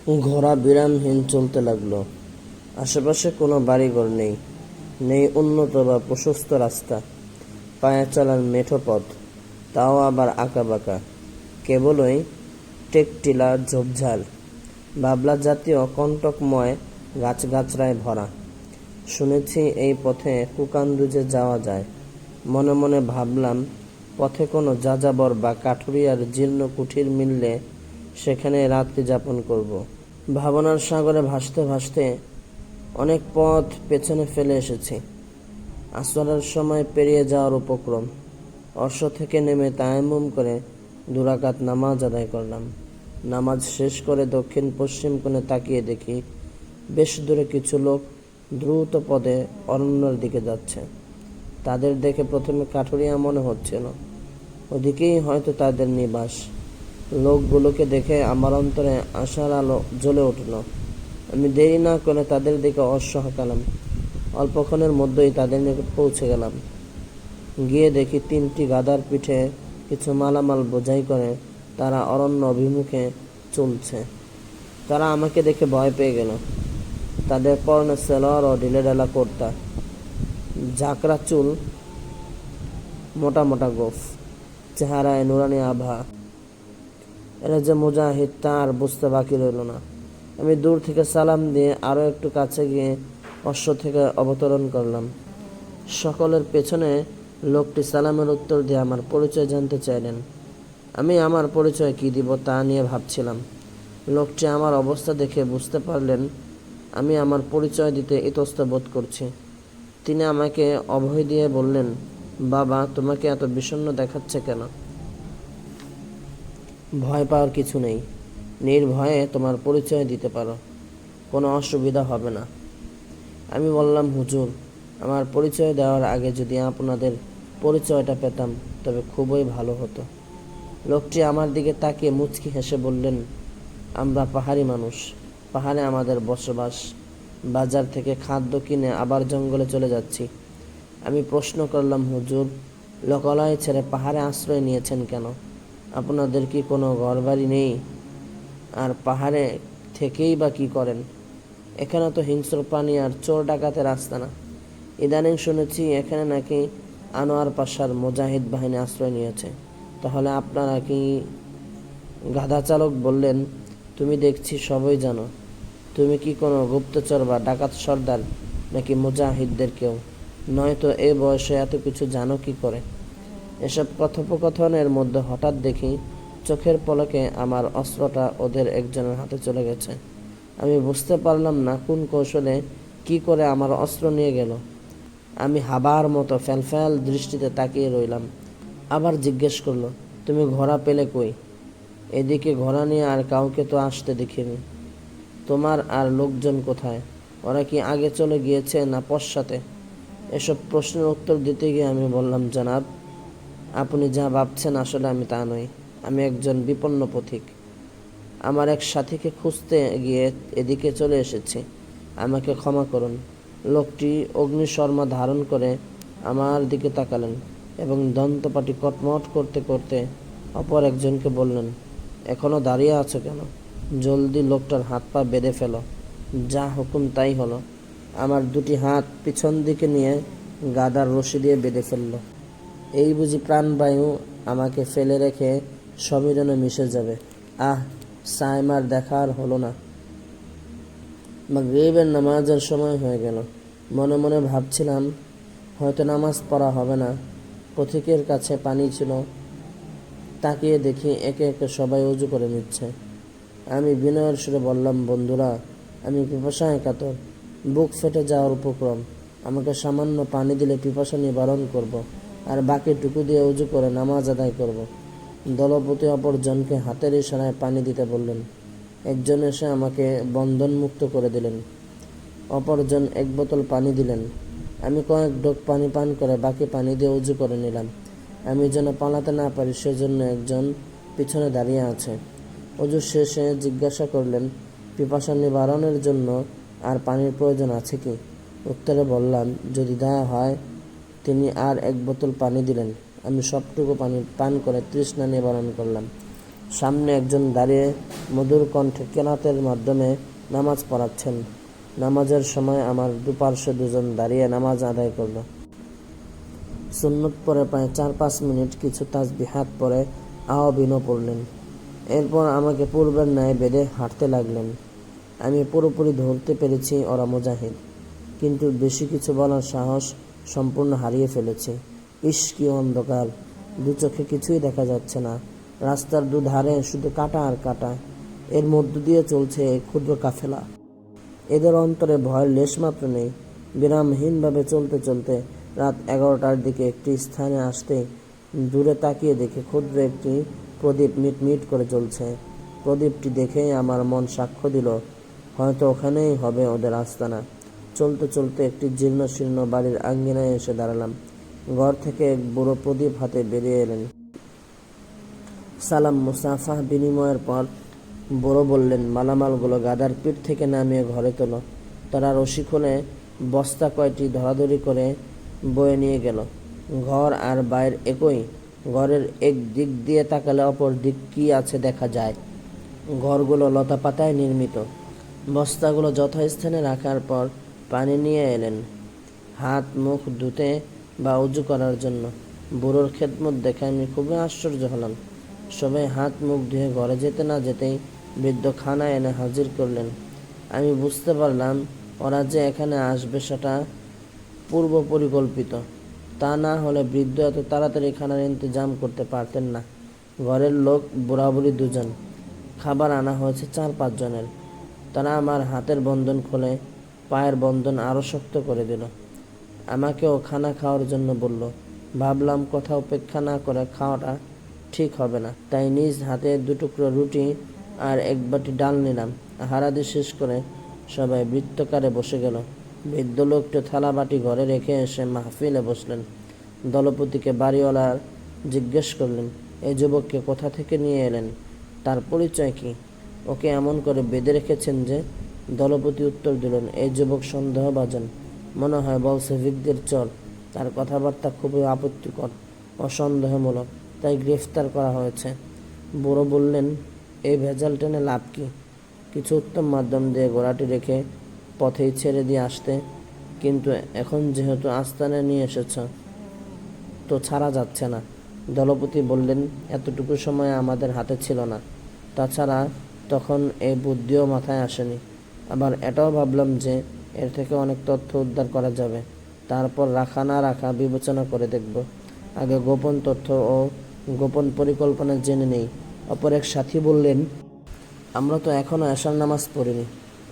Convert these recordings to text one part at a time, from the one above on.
ঘোড়া বিরামহীন চলতে লাগলো। আশেপাশে কোনো বাড়িঘর নেই, নেই উন্নত বা প্রশস্ত রাস্তা, পায়ে চলার মেঠো পথ, তাও আবার আঁকাবাঁকা। কেবলই টেকটিলা, ঝোপঝাড়, বাবলা জাতীয় কণ্টকময় গাছগাছড়ায় ভরা। শুনেছি এই পথে কুকান্দুজে যাওয়া যায়। মনে মনে ভাবলাম, পথে কোনো যাযাবর বা কাঠুরিয়ার জীর্ণ কুঠির মিললে সেখানে রাত্রি যাপন করব। ভাবনার সাগরে ভাসতে ভাসতে অনেক পথ পেছনে ফেলে এসেছি। আসরের সময় পেরিয়ে যাওয়ার উপক্রম। অশ্ব থেকে নেমে তায়াম্মুম করে 2 রাকাত নামাজ আদায় করলাম। নামাজ শেষ করে দক্ষিণ পশ্চিম কোণে তাকিয়ে দেখি বেশ দূরে কিছু লোক দ্রুত পদে অরণ্যের দিকে যাচ্ছে। তাদের দেখে প্রথমে কাঠুরিয়া মনে হচ্ছিল, ওদিকেই হয়তো তাদের নিবাস। লোকগুলোকে দেখে আমার অন্তরে আশার আলো জ্বলে উঠল। আমি দেরি না করে তাদের দিকে অশ্ব হাঁকালাম। অল্পক্ষণের মধ্যেই তাদের নিকট পৌঁছে গেলাম। গিয়ে দেখি 3টি গাধার পিঠে কিছু মালামাল বোঝাই করে তারা অরণ্য অভিমুখে চলছে। তারা আমাকে দেখে ভয় পেয়ে গেল। তাদের পরনে সেলোয়ার ও ঢিলেঢালা কুর্তা, ঝাঁকড়া চুল, মোটা মোটা গোঁফ, চেহারায় নুরানি আভা। এরা যে মুজাহিদ তা আর বুঝতে বাকি রইল না। আমি দূর থেকে সালাম দিয়ে আরও একটু কাছে গিয়ে অশ্ব থেকে অবতরণ করলাম। সকলের পেছনে লোকটি সালামের উত্তর দিয়ে আমার পরিচয় জানতে চাইলেন। আমি আমার পরিচয় কী দিব তা নিয়ে ভাবছিলাম। লোকটি আমার অবস্থা দেখে বুঝতে পারলেন আমি আমার পরিচয় দিতে ইতস্ত বোধ করছি। তিনি আমাকে অভয় দিয়ে বললেন, বাবা, তোমাকে এত বিষণ্ণ দেখাচ্ছে কেন? ভয় পাওয়ার কিছু নেই, নির্ভয়ে তোমার পরিচয় দিতে পারো, কোনো অসুবিধা হবে না। আমি বললাম, হুজুর, আমার পরিচয় দেওয়ার আগে যদি আপনাদের পরিচয়টা পেতাম তবে খুবই ভালো হতো। লোকটি আমার দিকে তাকিয়ে মুচকি হেসে বললেন, আমরা পাহাড়ি মানুষ, পাহাড়ে আমাদের বসবাস। বাজার থেকে খাদ্য কিনে আবার জঙ্গলে চলে যাচ্ছি। আমি প্রশ্ন করলাম, হুজুর, লোকালয় ছেড়ে পাহাড়ে আশ্রয় নিয়েছেন কেন? আপনাদের কি কোনো ঘরবাড়ি নেই? আর পাহাড়ে থেকেই বা কী করেন? এখানে তো হিংস্র প্রাণী আর চোর ডাকাতের রাস্তা না। ইদানিং শুনেছি এখানে নাকি আনোয়ার পাশার মুজাহিদ বাহিনী আশ্রয় নিয়েছে। তাহলে আপনারা কি? গাধা চালক বললেন, তুমি দেখছি সবই জানো। তুমি কি কোনো গুপ্তচর বা ডাকাত সর্দার, নাকি মুজাহিদদের কেউ? নয়তো এই বয়সে এত কিছু জানো কি করে? এসব কথোপকথনের মধ্যে হঠাৎ দেখি চোখের পলকে আমার অস্ত্রটা ওদের একজনের হাতে চলে গেছে। আমি বুঝতে পারলাম না কোন কৌশলে কি করে আমার অস্ত্র নিয়ে গেল। আমি হাবার মতো ফ্যালফ্যাল দৃষ্টিতে তাকিয়ে রইলাম। আবার জিজ্ঞেস করলো, তুমি ঘোড়া পেলে কই? এদিকে ঘোড়া নিয়ে আর কাউকে তো আসতে দেখিনি। তোমার আর লোকজন কোথায়? ওরা কি আগে চলে গিয়েছে না পশ্চাতে? এসব প্রশ্নের উত্তর দিতে গিয়ে আমি বললাম, জনাব, আপনি যা ভাবছেন আসলে আমি তা নই। আমি একজন বিপন্ন পথিক। আমার এক সাথীকে খুঁজতে গিয়ে এদিকে চলে এসেছি। আমাকে ক্ষমা করুন। লোকটি অগ্নিশর্মা ধারণ করে আমার দিকে তাকালেন এবং দন্তপাটি কটমট করতে করতে অপর একজনকে বললেন, এখনো দাঁড়িয়ে আছো কেন? জলদি লোকটার হাত পা বেঁধে ফেলো। যা হুকুম তাই হলো। আমার 2টি হাত পিছন দিকে নিয়ে গাদার রশি দিয়ে বেঁধে ফেলল। এই বুঝি প্রাণবায়ু আমাকে ফেলে রেখে সমীরণে মিশে যাবে। আহ, সাইমার দেখা আর হলো না। মাগরিবের নামাজের সময় হয়ে গেল। মনে মনে ভাবছিলাম, হয়তো নামাজ পড়া হবে না। পথিকের কাছে পানি ছিল। তাকিয়ে দেখি একে একে সবাই অজু করে নিচ্ছে। আমি বিনয়ের সুরে বললাম, বন্ধুরা, আমি পিপাসায় কাতর, বুক ফেটে যাওয়ার উপক্রম। আমাকে সামান্য পানি দিলে পিপাসা নিবারণ করব, আর বাকিটুকু দিয়ে উজু করে নামাজ আদায় করব। দলপতি অপরজনকে হাতের ইশারায় পানি দিতে বললেন। একজন এসে আমাকে বন্ধনমুক্ত করে দিলেন। অপরজন 1 বোতল পানি দিলেন। আমি কয়েক ঢোক পানি পান করে বাকি পানি দিয়ে উজু করে নিলাম। আমি যেন পালাতে না পারি সেজন্য একজন পিছনে দাঁড়িয়ে আছে। অজু শেষে জিজ্ঞাসা করলেন, পিপাসা নিবারণের জন্য আর পানির প্রয়োজন আছে কি? উত্তরে বললাম, যদি দেয়া হয়। তিনি আর 1 বোতল পানি দিলেন। আমি সবটুকু পানি পান করে তৃষ্ণা নিবারণ করলাম। সামনে একজন দাঁড়িয়ে মধুর কণ্ঠে কেরাতের মাধ্যমে নামাজ পড়াচ্ছেন। নামাজের সময় আমার দুপার্শ্বে দুজন দাঁড়িয়ে নামাজ আদায় করল। সুন্নত পরে প্রায় 4-5 মিনিট কিছু তাসবিহাত পরে আওয়াবিনও পড়লেন। এরপর আমাকে পূর্বের ন্যায় বেঁধে হাঁটতে লাগলেন। আমি পুরোপুরি ধরতে পেরেছি ওরা মুজাহিদ, কিন্তু বেশি কিছু বলার সাহস সম্পূর্ণ হারিয়ে ফেলেছি। ইস, কি অন্ধকার! দু চোখে কিছুই দেখা যাচ্ছে না। রাস্তার দুধারে শুধু কাঁটা আর কাঁটা। এর মধ্য দিয়ে চলছে এই ক্ষুদ্র কাফেলা। এদের অন্তরে ভয়ের লেশমাত্র নেই। বিরামহীনভাবে চলতে চলতে রাত 11টার দিকে একটি স্থানে আসতেই দূরে তাকিয়ে দেখে ক্ষুদ্র একটি প্রদীপ মিটমিট করে জ্বলছে। প্রদীপটি দেখেই আমার মন সাক্ষ্য দিল, হয়তো ওখানেই হবে ওদের আস্তানা। চলতে চলতে একটি জীর্ণ শীর্ণ বাড়ির আঙ্গিনায় এসে দাঁড়ালাম। ঘর থেকে এক বুড়ো প্রদীপ হাতে বেরিয়ে এলেন। সালাম মুসাফাহ বিনিময়ের পর বুড়ো বললেন, মালামালগুলো গাদার পিঠ থেকে নামিয়ে ঘরে তোলো। তারা রশি খুলে বস্তা কয়টি ধরাধরি করে বয়ে নিয়ে গেল। ঘর আর বাইর একই। ঘরের এক দিক দিয়ে তাকালে অপর দিক কি আছে দেখা যায়। ঘরগুলো লতাপাতায় নির্মিত। বস্তাগুলো যথাস্থানে রাখার পর পানি নিয়ে এলেন হাত মুখ ধুতে বা উজু করার জন্য। বুড়োর খেদমত দেখে আমি খুবই আশ্চর্য হলাম। সবাই হাত মুখ ধুয়ে ঘরে যেতে না যেতেই বৃদ্ধ খানা এনে হাজির করলেন। আমি বুঝতে পারলাম ওরা যে এখানে আসবে সেটা পূর্ব পরিকল্পিত। তা না হলে বৃদ্ধ এত তাড়াতাড়ি খানার ইন্তজাম করতে পারতেন না। ঘরের লোক বুড়াবুড়ি দুজন, খাবার আনা হয়েছে 4-5 জনের। তারা আমার হাতের বন্ধন খুলে পায়ের বন্ধন আরও শক্ত করে দিল। আমাকেও খানা খাওয়ার জন্য বলল। ভাবলাম কথা উপেক্ষা না করে খাওয়াটা ঠিক হবে না, তাই নিজ হাতে 2 টুকরো রুটি আর 1 বাটি ডাল নিলাম। আহারাদি শেষ করে সবাই বৃত্তকারে বসে গেল। বৃদ্ধ লোকটি থালা বাটি ঘরে রেখে এসে মাহফিলে বসলেন। দলপতিকে বাড়িওয়ালা জিজ্ঞেস করলেন, এই যুবককে কোথা থেকে নিয়ে এলেন? তার পরিচয় কি? ওকে এমন করে বেঁধে রেখেছেন যে? দলপতি উত্তর দিলেন, এই যুবক সন্দেহভাজন, মনে হয় বলশেভিকদের চর। তার কথাবার্তা খুবই আপত্তিকর ও সন্দেহমূলক, তাই গ্রেফতার করা হয়েছে। বুড়ো বললেন, এই ভেজাল টেনে লাভ কি? কিছু উত্তম মাধ্যম দিয়ে ঘোড়াটি রেখে পথেই ছেড়ে দিয়ে আসতে, কিন্তু এখন যেহেতু আস্তানে নিয়ে এসেছ তো ছাড়া যাচ্ছে না। দলপতি বললেন, এতটুকু সময় আমাদের হাতে ছিল না। তাছাড়া তখন এই বুদ্ধিও মাথায় আসেনি। আবার এটাও ভাবলাম যে এর থেকে অনেক তথ্য উদ্ধার করা যাবে। তারপর রাখা না রাখা বিবেচনা করে দেখব। আগে গোপন তথ্য ও গোপন পরিকল্পনা জেনে নেই। অপর এক সাথী বললেন, আমরা তো এখনও এশার নামাজ পড়িনি।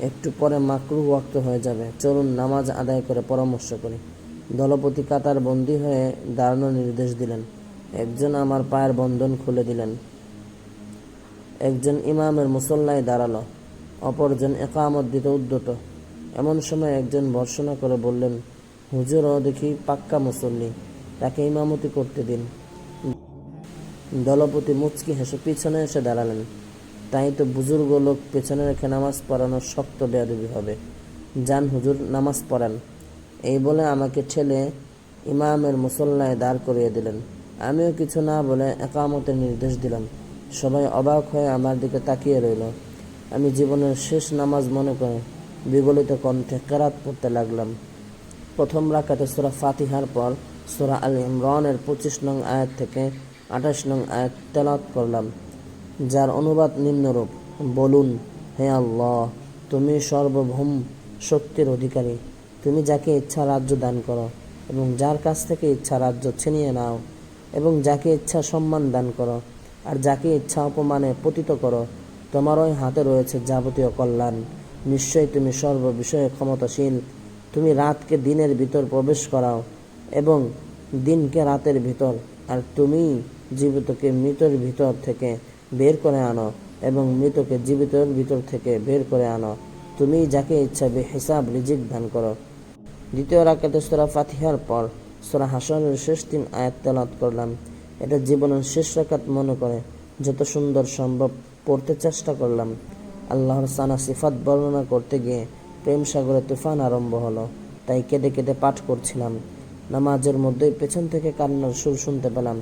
একটু পরে মাকরুহ ওয়াক্ত হয়ে যাবে। চলুন নামাজ আদায় করে পরামর্শ করি। দলপতি কাতার বন্দী হয়ে দাঁড়ানোর নির্দেশ দিলেন। একজন আমার পায়ের বন্ধন খুলে দিলেন। একজন ইমামের মুসল্লায় দাঁড়ালো। অপরজন একামত দিতে উদ্যত। এমন সময় একজন ভর্ৎসনা করে বললেন, হুজুরও দেখি পাক্কা মুসল্লি, তাকে ইমামতি করতে দিন। দলপতি মুচকি হেসে পিছনে এসে দাঁড়ালেন। তাই তো বুজুর্গ লোক পেছনে রেখে নামাজ পড়ানোর শক্ত বেয়াদবি হবে। যান হুজুর, নামাজ পড়ান। এই বলে আমাকে ঠেলে ইমামের মুসল্লায় দাঁড় করিয়ে দিলেন। আমিও কিছু না বলে একামতের নির্দেশ দিলাম। সবাই অবাক হয়ে আমার দিকে তাকিয়ে রইল। আমি জীবনের শেষ নামাজ মনে করে বিগলিত কণ্ঠে কেরাত পড়তে লাগলাম। প্রথম রাকাতে সূরা ফাতিহার পর সূরা আল ইমরানের 25 নং আয়াত থেকে 28 নং আয়াত তেলাওয়াত করলাম, যার অনুবাদ নিম্নরূপ, বলুন, হে আল্লাহ, তুমি সর্বভৌম শক্তির অধিকারী। তুমি যাকে ইচ্ছা রাজ্য দান করো এবং যার কাছ থেকে ইচ্ছা রাজ্য ছিনিয়ে নাও, এবং যাকে ইচ্ছা সম্মান দান করো আর যাকে ইচ্ছা অপমানে পতিত করো। তোমারই হাতে রয়েছে যাবতীয় কল্যাণ। নিশ্চয়ই তুমি সর্ববিষয়ে ক্ষমতাশীল। তুমি রাতকে দিনের ভিতর প্রবেশ করাও এবং দিনকে রাতের ভিতর, আর তুমি জীবিতকে মৃতের ভিতর থেকে বের করে আনো এবং মৃতকে জীবিতের ভিতর থেকে বের করে আনো। তুমি যাকে ইচ্ছা বেহিসাব রিজিক দান করো। দ্বিতীয় রাকাতে সূরা ফাতিহার পর সূরা হাশরের শেষ 3 আয়াত তেলাওয়াত করলাম। এটা জীবনের শেষ রাকাত মনে করে যত সুন্দর সম্ভব পড়তে চেষ্টা করলাম। আল্লাহর সানা সিফাত বর্ণনা করতে গিয়ে প্রেম সাগরে তুফান আরম্ভ হলো, তাই কেঁদে কেঁদে পাঠ করছিলাম। নামাজের মধ্যেই পেছন থেকে কান্নার সুর শুনতে পেলাম।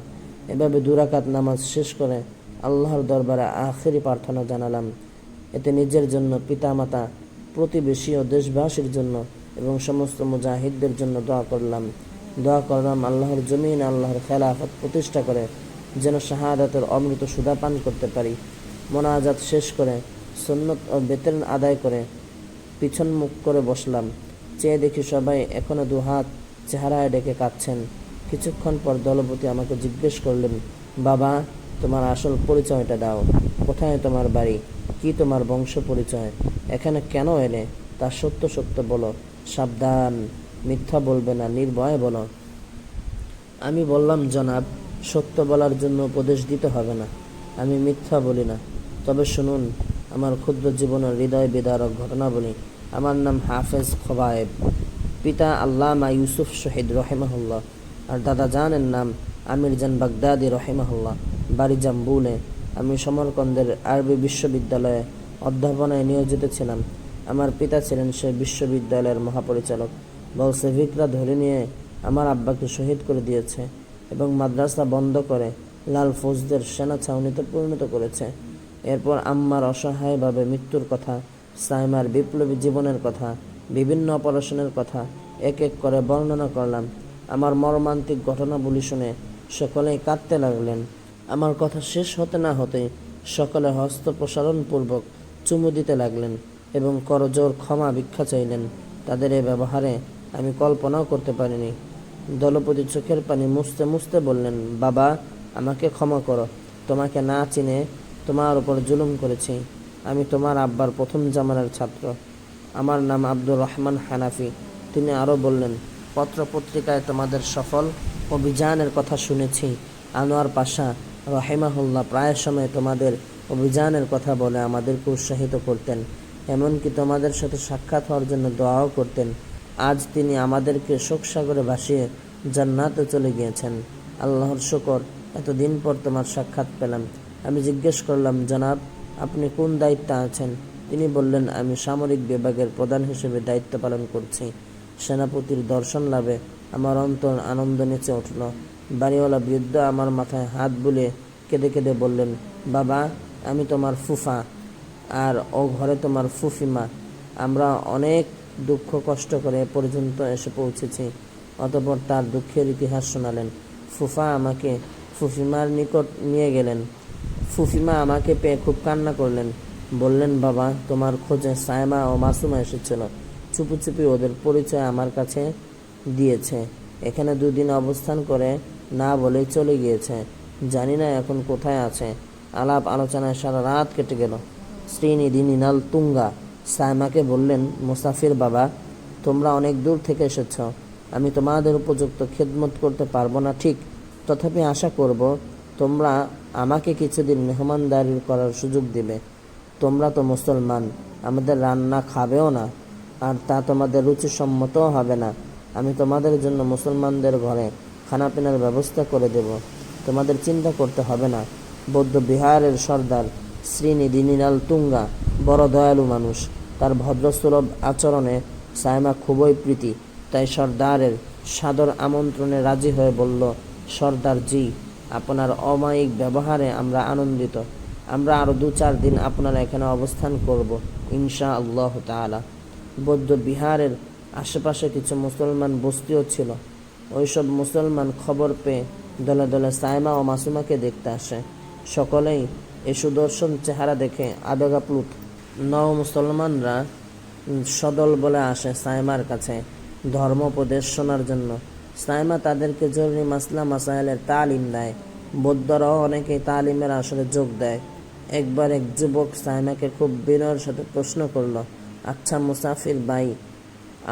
এভাবে 2 রাকাত নামাজ শেষ করে আল্লাহর দরবারে আখেরি প্রার্থনা জানালাম। এতে নিজের জন্য, পিতামাতা, প্রতিবেশী ও দেশবাসীর জন্য এবং সমস্ত মুজাহিদদের জন্য দোয়া করলাম আল্লাহর জমিনে আল্লাহর খেলাফত প্রতিষ্ঠা করে যেন শাহাদাতের অমৃত সুধা পান করতে পারি। মোনাজাত শেষ করে সুন্নত ও বেতন আদায় করে পিছন মুখ করে বসলাম। চেয়ে দেখি সবাই এখনো দুহাত চেহারায় ডেকে কাঁদছেন। কিছুক্ষণ পর দলপতি আমাকে জিজ্ঞেস করলেন, বাবা, তোমার আসল পরিচয়টা দাও। কোথায় তোমার বাড়ি? কি তোমার বংশ পরিচয়? এখানে কেন এলে? তা সত্য সত্য বলো। সাবধান, মিথ্যা বলবে না, নির্ভয়ে বলো। আমি বললাম, জনাব, সত্য বলার জন্য উপদেশ দিতে হবে না। আমি মিথ্যা বলি না। তবে শুনুন, আমার ক্ষুদ্র জীবনের হৃদয় বিদারক ঘটনা বলি। আমার নাম হাফেজ খোবায়েব। পিতা আল্লামা ইউসুফ শহীদ রহেমাহুল্লাহ আর দাদা জানের নাম আমির জান বাগদাদি রহেমাহুল্লাহ। বাড়ি জাম্বুলে। আমি সমরকন্দের আরবি বিশ্ববিদ্যালয়ে অধ্যাপনায় নিয়োজিত ছিলাম। আমার পিতা ছিলেন সে বিশ্ববিদ্যালয়ের মহাপরিচালক। বলসেভিকরা ধরে নিয়ে আমার আব্বাকে শহীদ করে দিয়েছে এবং মাদ্রাসা বন্ধ করে লাল ফৌজদের সেনা ছাউনিতে পরিণত করেছে। এরপর আম্মার অসহায়ভাবে মৃত্যুর কথা, সাইমার বিপ্লবী জীবনের কথা, বিভিন্ন অপারেশনের কথা এক এক করে বর্ণনা করলাম। আমার মর্মান্তিক ঘটনাবলী শুনে সকলেই কাঁদতে লাগলেন। আমার কথা শেষ হতে না হতেই সকলে হস্ত প্রসারণপূর্বক চুমু দিতে লাগলেন এবং করজোড় ক্ষমা ভিক্ষা চাইলেন। তাদের এই ব্যবহারে আমি কল্পনাও করতে পারিনি। দলপতি চোখের পানি মুছতে মুছতে বললেন, বাবা, আমাকে ক্ষমা করো। তোমাকে না চিনে তোমার উপর জুলুম করেছি। আমি তোমার আব্বার প্রথম জামানার ছাত্র। আমার নাম আব্দুর রহমান হানাফি। তিনি আরও বললেন, পত্রপত্রিকায় তোমাদের সফল অভিযানের কথা শুনেছি। আনোয়ার পাশা রহেমাহুল্লাহ প্রায় সময় তোমাদের অভিযানের কথা বলে আমাদেরকে উৎসাহিত করতেন, এমনকি তোমাদের সাথে সাক্ষাৎ হওয়ার জন্য দোয়াও করতেন। আজ তিনি আমাদেরকে শোকসাগরে ভাসিয়ে জান্নাতে চলে গিয়েছেন। আল্লাহর শুকর, এতদিন পর তোমার সাক্ষাৎ পেলাম। আমি জিজ্ঞেস করলাম, জনাব, আপনি কোন দায়িত্বে আছেন? তিনি বললেন, আমি সামরিক বিভাগের প্রধান হিসেবে দায়িত্ব পালন করছি। সেনাপতির দর্শন লাভে আমার অন্তর আনন্দ নেচে উঠল। বাড়িওয়ালা বৃদ্ধ আমার মাথায় হাত বুলিয়ে কেঁদে কেঁদে বললেন, বাবা, আমি তোমার ফুফা আর ও ঘরে তোমার ফুফিমা। আমরা অনেক দুঃখ কষ্ট করে পর্যন্ত এসে পৌঁছেছি। অতঃপর তার দুঃখের ইতিহাস শোনালেন। ফুফা আমাকে ফুফিমার নিকট নিয়ে গেলেন। ফুফিমা আমাকে পেয়ে খুব কান্না করলেন। বললেন, বাবা, তোমার খোঁজে সায়মা ও মাসুমা এসেছিল। চুপি চুপি ওদের পরিচয় আমার কাছে দিয়েছে। এখানে দুদিন অবস্থান করে না বলেই চলে গিয়েছে। জানি না এখন কোথায় আছে। আলাপ আলোচনায় সারা রাত কেটে গেল। শ্রীনিধি নিনাল তুঙ্গা সায়মাকে বললেন, মুসাফির বাবা, তোমরা অনেক দূর থেকে এসেছ। আমি তোমাদের উপযুক্ত খেদমত করতে পারবো না ঠিক, তথাপি আশা করব তোমরা আমাকে কিছুদিন মেহমানদারি করার সুযোগ দিবে। তোমরা তো মুসলমান, আমাদের রান্না খাবেও না, আর তা তোমাদের রুচিসম্মতও হবে না। আমি তোমাদের জন্য মুসলমানদের ঘরে খানাপিনার ব্যবস্থা করে দেব। তোমাদের চিন্তা করতে হবে না। বৌদ্ধ বিহারের সর্দার শ্রীনিধি নিনাল তুঙ্গা বড় দয়ালু মানুষ। তার ভদ্রসুলভ আচরণে সায়মা খুবই প্রীতি। তাই সর্দারের সাদর আমন্ত্রণে রাজি হয়ে বলল, সর্দার জি, আপনার অমায়িক ব্যবহারে আমরা আনন্দিত। আমরা আরও 2-4 দিন আপনারা এখানে অবস্থান করব ইনশা আল্লাহ তাআলা। বৌদ্ধ বিহারের আশেপাশে কিছু মুসলমান বস্তিও ছিল। ওইসব মুসলমান খবর পেয়ে দলে দলে সায়মা ও মাসুমাকে দেখতে আসে। সকলেই এই সুদর্শন চেহারা দেখে আবেগাপ্লুত। নও মুসলমানরা সদল বলে আসে সায়মার কাছে ধর্মোপদেশ শোনার জন্য। সায়মা তাদেরকে জরুরি মাসলা মাসাইলের তালিম দেয়। বৌদ্ধরাও অনেকেই তালিমের আসরে যোগ দেয়। একবার এক যুবক সায়মাকে খুব বিনয়ের সাথে প্রশ্ন করল, আচ্ছা মুসাফির ভাই,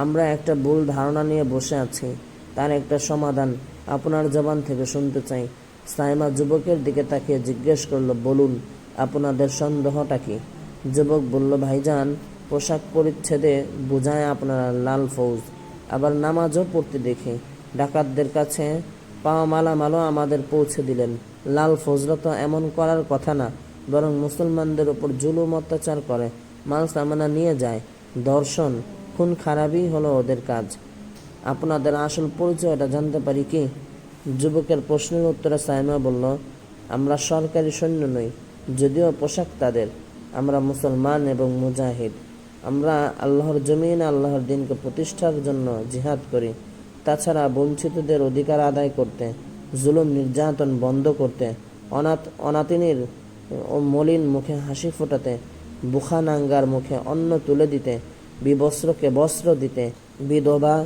আমরা একটা ভুল ধারণা নিয়ে বসে আছি, তার একটা সমাধান আপনার জবান থেকে শুনতে চাই। সায়মা যুবকের দিকে তাকিয়ে জিজ্ঞেস করলো, বলুন, আপনাদের সন্দেহটা কি? যুবক বলল, ভাইজান, পোশাক পরিচ্ছেদে বোঝায় আপনারা লাল ফৌজ, আবার নামাজও পড়তে দেখি। ডাকাতদের কাছে পাওয়া মালামালও আমাদের পৌঁছে দিলেন। লাল ফৌজরা তো এমন করার কথা না, বরং মুসলমানদের উপর জুলুম অত্যাচার করে, মাল সামানা নিয়ে যায়, দর্শন খুন খারাপই হলো ওদের কাজ। আপনাদের আসল পরিচয়টা জানতে পারি কি? যুবকের প্রশ্নের উত্তরে সায়মা বলল, আমরা সরকারি সৈন্য নই, যদিও পোশাক তাদের। আমরা মুসলমান এবং মুজাহিদ। আমরা আল্লাহর জমিনে আল্লাহর দিনকে প্রতিষ্ঠার জন্য জিহাদ করি। তাছাড়া বঞ্চিতদের অধিকার আদায় করতে, জুলুম নির্যাতন বন্ধ করতে, অনাথিনীর ও মলিন মুখে হাসি ফোটাতে, বুখানাঙ্গার মুখে অন্ন তুলে দিতে, বিবস্ত্রকে বস্ত্র দিতে, বিধবা,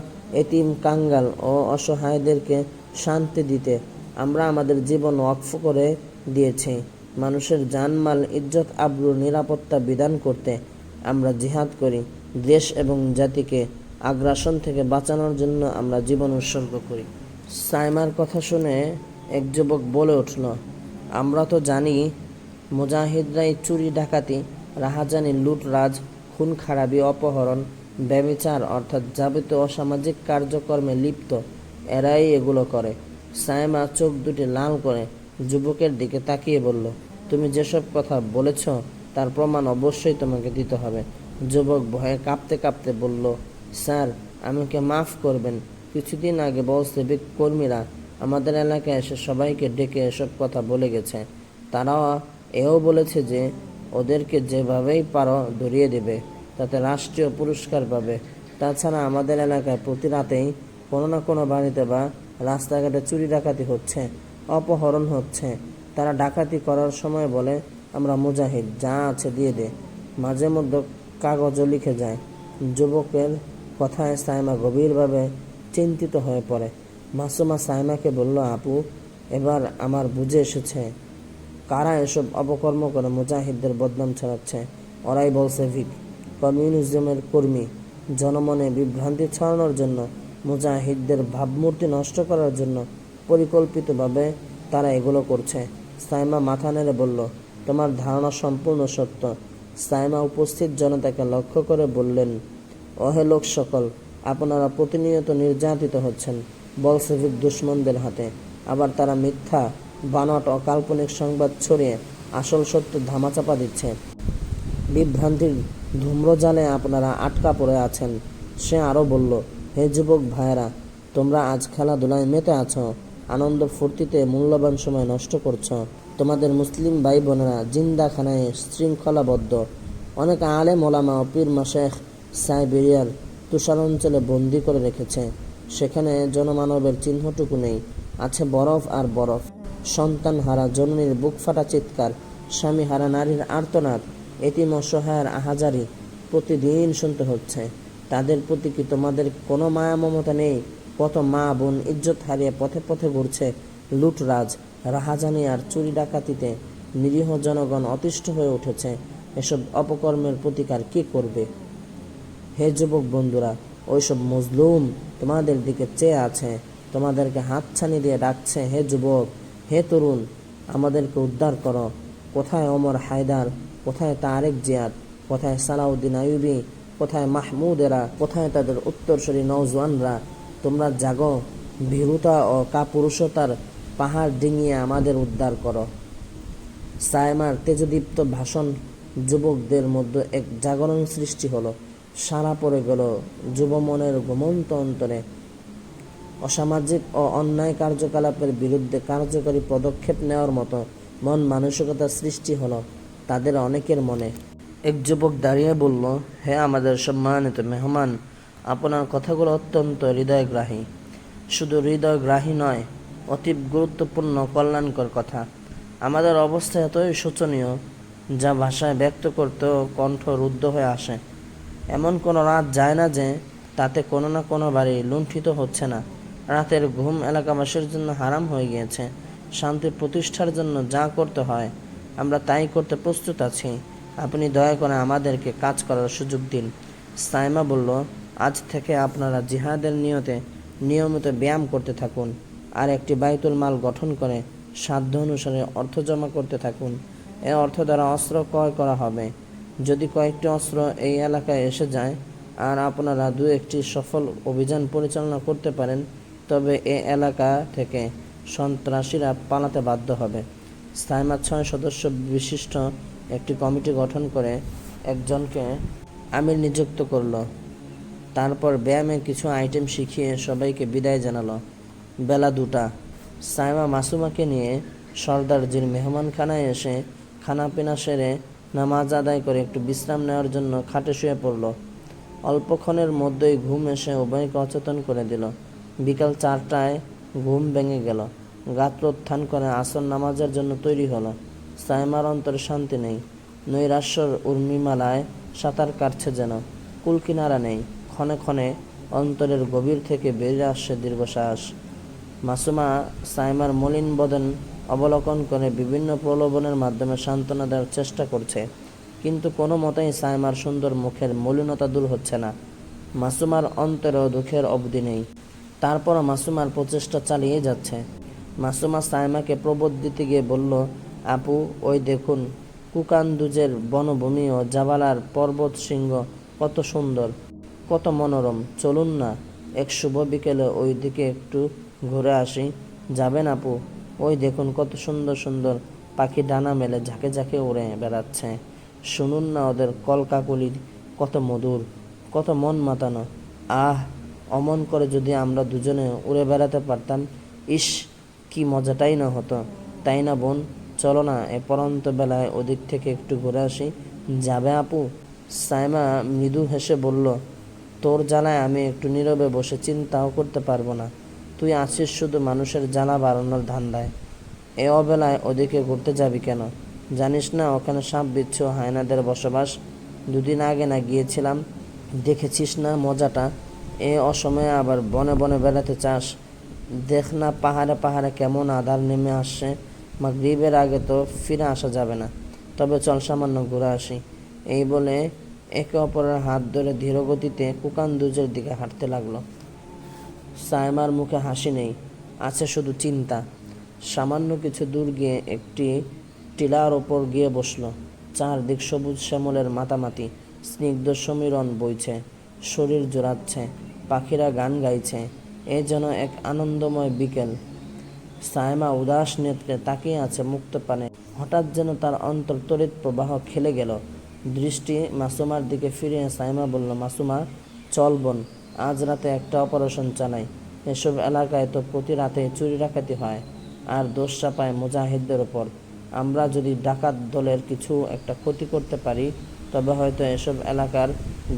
এতিম, কাঙ্গাল ও অসহায়দেরকে শান্তি দিতে আমরা আমাদের জীবন ওয়াকফ করে দিয়েছি। মানুষের জানমাল, ইজ্জত, আবরু, নিরাপত্তা বিধান করতে আমরা জিহাদ করি। দেশ এবং জাতিকে আগ্রাসন থেকে বাঁচানোর জন্য আমরা জীবন উৎসর্গ করি। সাইমার কথা শুনে এক যুবক বলে উঠল, আমরা তো জানি মুজাহিদরাই চুরি, ডাকাতি, রাহাজানি, লুটরাজ, খুন খারাপি, অপহরণ, ব্যভিচার অর্থাৎ যাবতীয় অসামাজিক কার্যকর্মে লিপ্ত। এরাই এগুলো করে। সাইমা চোখ দুটি লাল করে যুবকের দিকে তাকিয়ে বলল, তুমি যেসব কথা বলেছ তার প্রমাণ অবশ্যই তোমাকে দিতে হবে। যুবক ভয়ে কাঁপতে কাঁপতে বলল, স্যার, আমাকে মাফ করবেন। কিছুদিন আগে বলসেবিক কর্মীরা আমাদের এলাকায় এসে সবাইকে ডেকে এসব কথা বলে গেছে। তারা এও বলেছে যে ওদেরকে যেভাবেই পারো ধরিয়ে দেবে, তাতে রাষ্ট্রীয় পুরস্কার পাবে। তাছাড়া আমাদের এলাকায় প্রতি রাতেই কোনো না কোনো বাড়িতে বা রাস্তাঘাটে চুরি ডাকাতি হচ্ছে, অপহরণ হচ্ছে। তারা ডাকাতি করার সময় বলে, আমরা মুজাহিদ, যা আছে দিয়ে দে। মাঝে মধ্যে কাগজও লিখে যায়। যুবকের কথায় সাইমা গভীরভাবে চিন্তিত হয়ে পড়ে। মাসুমা সাইমাকে বলল, আপু, এবার আমার বুঝে এসেছে কারা এসব অপকর্ম করে মুজাহিদদের বদনাম ছড়াচ্ছে। ওরাই বলসেভিক, কমিউনিজমের কর্মী। জনমনে বিভ্রান্তি ছড়ানোর জন্য, মুজাহিদদের ভাবমূর্তি নষ্ট করার জন্য পরিকল্পিতভাবে তারা এগুলো করছে। সাইমা মাথা নেড়ে বলল, তোমার ধারণা সম্পূর্ণ সত্য। সাইমা উপস্থিত জনতাকে লক্ষ্য করে বললেন, ওহে লোক সকল, আপনারা প্রতিনিয়ত নির্যাতিত হচ্ছেন বলসেভিক দুশ্মনদের হাতে। আবার তারা মিথ্যা, বানোয়াট ও কাল্পনিক সংবাদ ছড়িয়ে আসল সত্য ধামাচাপা দিচ্ছে। বিভ্রান্তির ধূম্রজালে আপনারা আটকা পড়ে আছেন। সে আরও বলল, হে যুবক ভাইয়েরা, তোমরা আজ খেলাধুলায় মেতে আছো, আনন্দ ফুর্তিতে মূল্যবান সময় নষ্ট করছো। তোমাদের মুসলিম ভাই বোনেরা জিন্দাখানায় শৃঙ্খলাবদ্ধ। অনেক আলেম ওলামা ও পীর মাশেখ সাইবেরিয়ার তুষার অঞ্চলে বন্দি করে রেখেছে। সেখানে জনমানবের চিহ্নটুকু নেই, আছে বরফ আর বরফ। সন্তান হারা জননীর বুক ফাটা চিৎকার, স্বামী হারা নারীর আর্তনাদ, এতিম অসহায়ের আহাজারি প্রতিদিন শুনতে হচ্ছে। তাদের প্রতি কি তোমাদের কোনো মায়া মমতা নেই? কত মা বোন ইজ্জত হারিয়ে পথে পথে ঘুরছে। লুটরাজ, রাহাজানি আর চুরি ডাকাতিতে নিরীহ জনগণ অতিষ্ঠ হয়ে উঠেছে। এসব অপকর্মের প্রতিকার কি করবে? হে যুবক বন্ধুরা, ওইসব মজলুম তোমাদের দিকে চেয়ে আছে, তোমাদেরকে হাতছানি দিয়ে ডাকছে, হে যুবক, হে তরুণ, আমাদেরকে উদ্ধার করো। কোথায় ওমর হায়দার, কোথায় তারেক জিয়াদ, কোথায় সালাউদ্দিন আইয়ুবী, কোথায় মাহমুদেরা, কোথায় তাদের উত্তরসূরি নওজওয়ানরা? তোমরা জাগো, ভীরুতা ও কাপুরুষতার পাহাড় ডিঙিয়ে আমাদের উদ্ধার করো। সাইমার তেজদীপ্ত ভাষণ যুবকদের মধ্যে এক জাগরণ সৃষ্টি হলো। সারা পড়ে গেল যুবমনের ঘুমন্ত অন্তরে। অসামাজিক ও অন্যায় কার্যকলাপের বিরুদ্ধে কার্যকরী পদক্ষেপ নেওয়ার মতো মন মানসিকতা সৃষ্টি হলো তাদের অনেকের মনে। এক যুবক দাঁড়িয়ে বলল, হে আমাদের সম্মানিত মেহমান, আপনার কথাগুলো অত্যন্ত হৃদয়গ্রাহী। শুধু হৃদয়গ্রাহী নয়, অতীব গুরুত্বপূর্ণ, কল্যাণকর কথা। আমাদের অবস্থা এতই শোচনীয় যা ভাষায় ব্যক্ত করতেও কণ্ঠ রুদ্ধ হয়ে আসে। এমন কোনো রাত যায় না যে তাতে কোনো না কোনো বাড়ি লুণ্ঠিত হচ্ছে না। রাতের ঘুম এলাকাবাসীর জন্য হারাম হয়ে গিয়েছে। শান্তি প্রতিষ্ঠার জন্য যা করতে হয় আমরা তাই করতে প্রস্তুত আছি। আপনি দয়া করে আমাদেরকে কাজ করার সুযোগ দিন। সাইমা বলল, আজ থেকে আপনারা জিহাদের নিয়তে নিয়মিত ব্যায়াম করতে থাকুন আর একটি বাইতুল মাল গঠন করে সাধ্য অনুসারে অর্থ জমা করতে থাকুন। এ অর্থ দ্বারা অস্ত্র ক্রয় করা হবে। যদি কয়েকটি অস্ত্র এই এলাকায় এসে যায় আর আপনারা দু একটি সফল অভিযান পরিচালনা করতে পারেন, তবে এ এলাকা থেকে সন্ত্রাসীরা পালাতে বাধ্য হবে। সাইমা 6 সদস্য বিশিষ্ট একটি কমিটি গঠন করে একজনকে আমির নিযুক্ত করল। তারপর ব্যায়ামে কিছু আইটেম শিখিয়ে সবাইকে বিদায় জানালো। বেলা 2টা। সাইমা মাসুমাকে নিয়ে সর্দারজির মেহমানখানায় এসে খানাপিনা সেরে নামাজ আদায় করে একটু বিশ্রাম নেওয়ার জন্য খাটে শুয়ে পড়ল। অল্পক্ষণের মধ্যেই ঘুম এসে উভয়কে অচেতন করে দিল। বিকাল 4টায় ঘুম ভেঙে গেল। গাত্রোত্থান করে আসর নামাজের জন্য তৈরি হলো। সাইমার অন্তরে শান্তি নেই। নৈরাশ্যর উর্মিমালায় সাঁতার কাটছে যেন। কুলকিনারা নেই। ক্ষণে ক্ষণে অন্তরের গভীর থেকে বেরিয়ে আসছে দীর্ঘশ্বাস। মাসুমা সাইমার মলিন বদন অবলোকন করে বিভিন্ন প্রলোভনের মাধ্যমে সান্ত্বনা দেওয়ার চেষ্টা করছে, কিন্তু কোনো মতেই সাইমার সুন্দর মুখের মলিনতা দূর হচ্ছে না। মাসুমার অন্তরেও দুঃখের অবধি নেই। তারপরও মাসুমার প্রচেষ্টা চালিয়ে যাচ্ছে। মাসুমা সাইমাকে প্রবোধ দিতে গিয়ে বলল, আপু, ওই দেখুন, কুকান্দুজের বনভূমি ও জাবালার পর্বত শৃঙ্গ কত সুন্দর, কত মনোরম। চলুন না, এক শুভ বিকেলে ওই দিকে একটু ঘুরে আসি। যাবেন আপু? ওই দেখুন কত সুন্দর সুন্দর পাখি ডানা মেলে ঝাঁকে ঝাঁকে উড়ে বেড়াচ্ছে। শুনুন না ওদের কলকাকলি কত মধুর, কত মন মাতানো। আহ, অমন করে যদি আমরা দুজনে উড়ে বেড়াতে পারতাম, ইস, কি মজাটাই না হতো, তাই না বোন? চলো না, এ পরন্ত বেলায় ওদিক থেকে একটু ঘুরে আসি। যাবে আপু? সাইমা মৃদু হেসে বলল, তোর জ্বালায় আমি একটু নীরবে বসে চিন্তাও করতে পারবো না। তুই আছিস শুধু মানুষের জ্বালা বাড়ানোর ধান্দায়। এ অবেলায় ওদিকে ঘুরতে যাবি কেন? জানিস না ওখানে সাপ বিচ্ছু হায়নাদের বসবাস? দুদিন আগে না গিয়েছিলাম, দেখেছিস না মজাটা? এ অসময়ে আবার বনে বনে বেড়াতে চাস? দেখ না পাহাড়ে পাহাড়ে কেমন আঁধার নেমে আসছে। মাগরিবের আগে তো ফিরে আসা যাবে না। তবে চল সামান্য ঘুরে আসি। এই বলে একে অপরের হাত ধরে ধীরগতিতে কুকান্দুজের দিকে হাঁটতে লাগলো। সাইমার মুখে হাসি নেই, আছে শুধু চিন্তা। সামান্য কিছু দূর গিয়ে একটি টিলার ওপর গিয়ে বসল। চারদিক সবুজ শ্যামলের মাতামাতি, স্নিগ্ধ সমীরণ বইছে, শরীর জোড়াচ্ছে, পাখিরা গান গাইছে। এ যেন এক আনন্দময় বিকেল। সাইমা উদাস নেত্রে তাকিয়ে আছে মুক্ত পানে। হঠাৎ যেন তার অন্তর তড়িৎ প্রবাহ খেলে গেল। দৃষ্টি মাসুমার দিকে ফিরিয়ে সাইমা বলল, মাসুমা, চল বোন, আজ রাতে একটা অপারেশন চালাই। এসব এলাকায় তো প্রতি রাতে চুরি ডাকাতি হয়, আর দোষ চাপায় মুজাহিদদের ওপর। আমরা যদি ডাকাত দলের কিছু একটা ক্ষতি করতে পারি, তবে হয়তো এসব এলাকার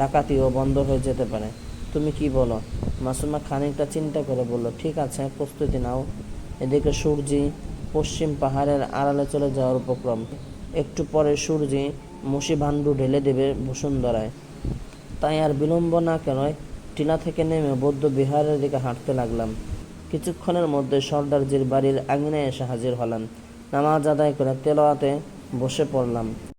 ডাকাতিও বন্ধ হয়ে যেতে পারে। তুমি কি বলো? মাসুমা খানিকটা চিন্তা করে বলল, ঠিক আছে, প্রস্তুতি নাও। এদিকে সূর্যি পশ্চিম পাহাড়ের আড়ালে চলে যাওয়ার উপক্রম। একটু পরে সূর্যি মুশিভাণ্ডু ঢেলে দেবে বসুন্ধরায়। তাই আর বিলম্ব না করে টিলা থেকে নেমে বৌদ্ধ বিহারের দিকে হাঁটতে লাগলাম। কিছুক্ষণের মধ্যে সর্দারজির বাড়ির আঙিনায় এসে হাজির হলাম। নামাজ আদায় করে তেলাওয়াতে বসে পড়লাম।